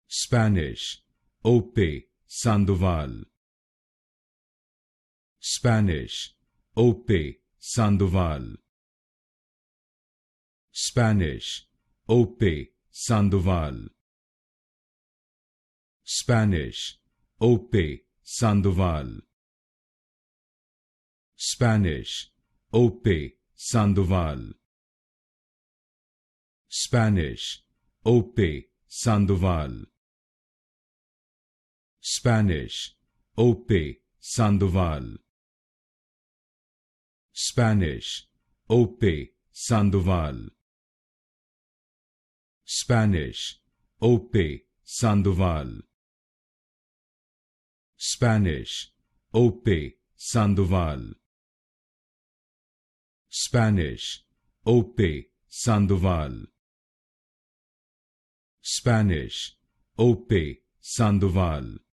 Spanish, Ope, Sandoval. Spanish, Ope, Sandoval. Spanish, Ope, Sandoval. Spanish, Ope, Sandoval. Spanish, Ope, Sandoval. Spanish, Ope, Sandoval. Spanish, Ope, Sandoval. Spanish, Ope, Sandoval. Spanish, Ope, Sandoval. Spanish, Ope, Sandoval. Spanish, Ope, Sandoval. Spanish, Ope, Sandoval.